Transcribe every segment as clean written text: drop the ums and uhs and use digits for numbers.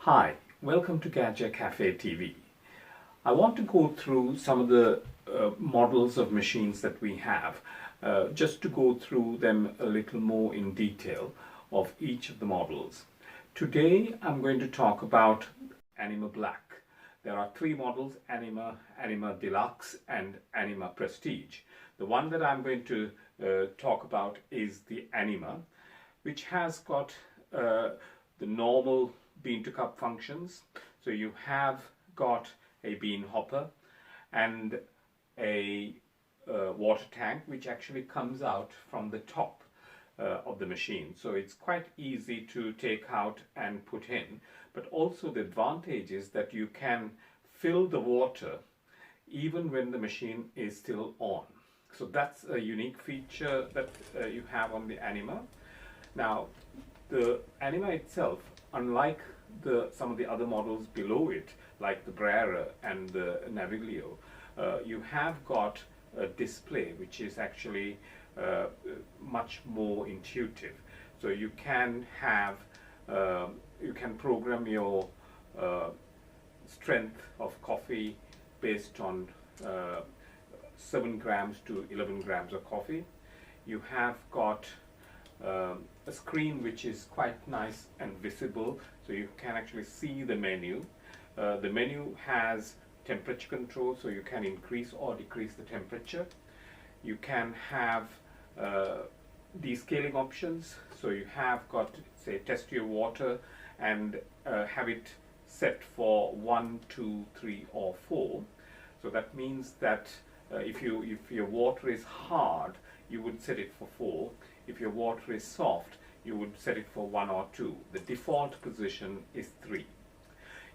Hi, welcome to Gaggia Caffe TV. I want to go through some of the models of machines that we have, just to go through them a little more in detail of each of the models. Today I'm going to talk about Anima Black. There are three models: Anima, Anima Deluxe and Anima Prestige. The one that I'm going to talk about is the Anima, which has got the normal bean to cup functions. So you have got a bean hopper and a water tank which actually comes out from the top of the machine. So it's quite easy to take out and put in, but also the advantage is that you can fill the water even when the machine is still on. So that's a unique feature that you have on the Anima. Now, the Anima itself, unlike some of the other models below it, like the Brera and the Naviglio, you have got a display which is actually much more intuitive. So you can have, you can program your strength of coffee based on 7 grams to 11 grams of coffee. You have got a screen which is quite nice and visible, so you can actually see the menu. The menu has temperature control, so you can increase or decrease the temperature. You can have descaling options, so you have got, say, test your water and have it set for 1, 2, 3 or 4. So that means that if your water is hard, you would set it for 4. If your water is soft, you would set it for 1 or 2. The default position is 3.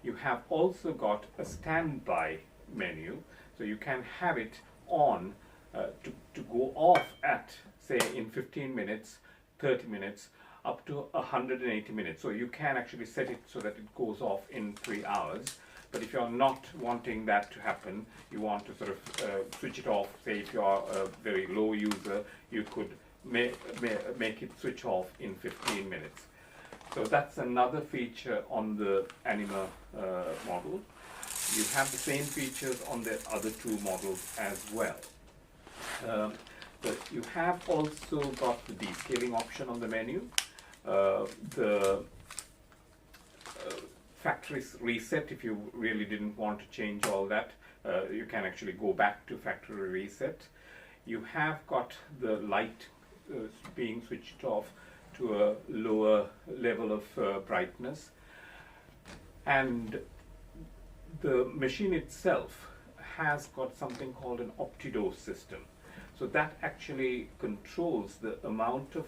You have also got a standby menu, so you can have it on to go off at, say, in 15 minutes, 30 minutes, up to 180 minutes. So you can actually set it so that it goes off in 3 hours. But if you're not wanting that to happen, you want to sort of switch it off. Say if you're a very low user, you could make it switch off in 15 minutes. So that's another feature on the Anima model. You have the same features on the other two models as well. But you have also got the descaling option on the menu. The factory reset, if you really didn't want to change all that, you can actually go back to factory reset. You have got the light being switched off to a lower level of brightness, and the machine itself has got something called an optidose system. So that actually controls the amount of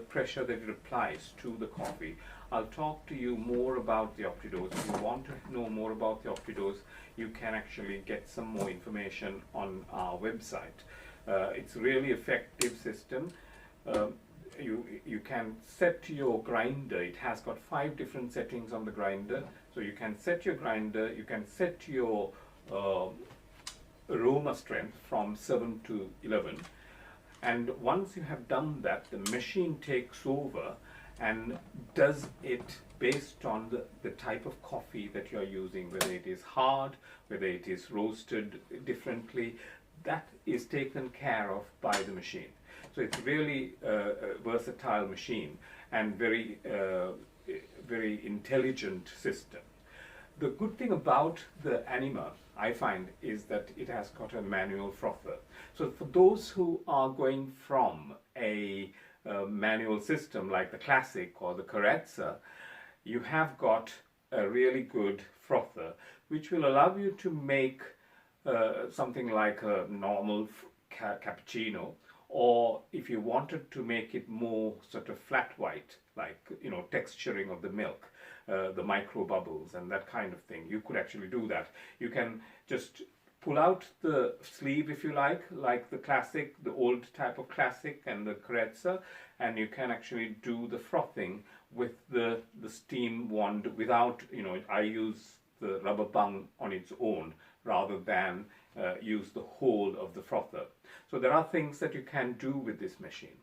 pressure that it applies to the coffee. I'll talk to you more about the optidose. If you want to know more about the optidose, you can actually get some more information on our website. It's a really effective system. You can set your grinder. It has got 5 different settings on the grinder. So you can set your grinder, you can set your aroma strength from 7 to 11. And once you have done that, the machine takes over and does it based on the type of coffee that you're using, whether it is hard, whether it is roasted differently. That is taken care of by the machine. So it's really a versatile machine and very intelligent system. The good thing about the Anima, I find, is that it has got a manual frother. So for those who are going from a manual system like the Classic or the Carezza, you have got a really good frother which will allow you to make something like a normal cappuccino, or if you wanted to make it more sort of flat white, like, you know, texturing of the milk, the micro bubbles and that kind of thing, you could actually do that. You can just pull out the sleeve, if you like the Classic, the old type of Classic and the Carezza, and you can actually do the frothing with the steam wand without, you know, I use the rubber bung on its own rather than use the whole of the frother. So there are things that you can do with this machine.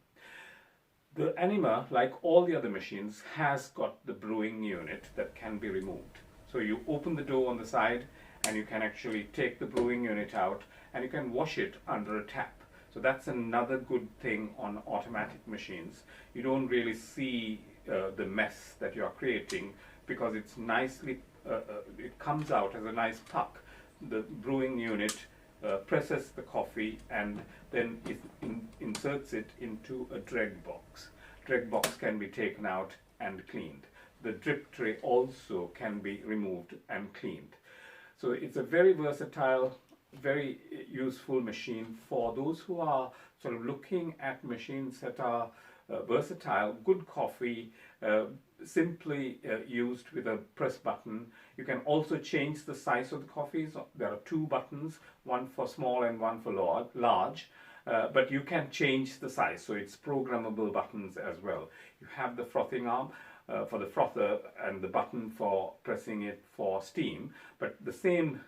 The Anima, like all the other machines, has got the brewing unit that can be removed. So you open the door on the side and you can actually take the brewing unit out and you can wash it under a tap. So that's another good thing on automatic machines. You don't really see the mess that you're creating because it's nicely, it comes out as a nice puck. The brewing unit presses the coffee and then it inserts it into a dreg box. Dreg box can be taken out and cleaned. The drip tray also can be removed and cleaned. So it's a very versatile, very useful machine for those who are sort of looking at machines that are versatile, good coffee, simply used with a press button. You can also change the size of the coffees. There are two buttons, one for small and one for large, but you can change the size, so it's programmable buttons as well. You have the frothing arm for the frother and the button for pressing it for steam, but the same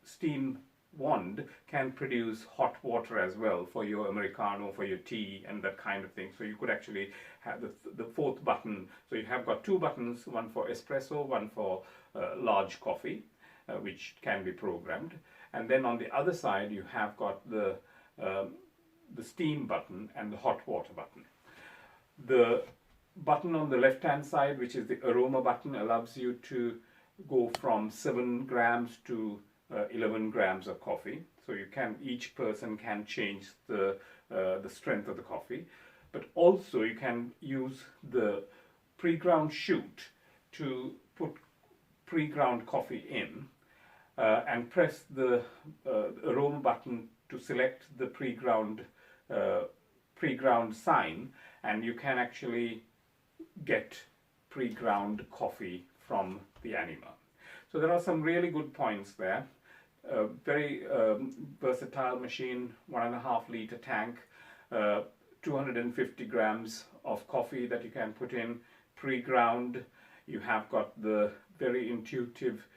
steam wand can produce hot water as well for your Americano, for your tea and that kind of thing. So you could actually have the fourth button. So you have got two buttons, one for espresso, one for large coffee, which can be programmed. And then on the other side you have got the steam button and the hot water button. The button on the left hand side, which is the aroma button, allows you to go from 7 grams to 11 grams of coffee. So you can, each person can change the strength of the coffee, but also you can use the pre-ground chute to put pre-ground coffee in and press the aroma button to select the pre-ground sign, and you can actually get pre-ground coffee from the Anima. So there are some really good points there. Very versatile machine, 1.5 liter tank, 250 grams of coffee that you can put in, pre-ground. You have got the very intuitive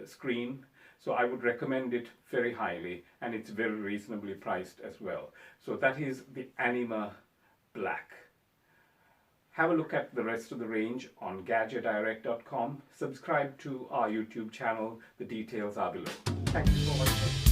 screen, so I would recommend it very highly, and it's very reasonably priced as well. So that is the Anima Black. Have a look at the rest of the range on GaggiaDirect.com. Subscribe to our YouTube channel. The details are below. Thank you for watching.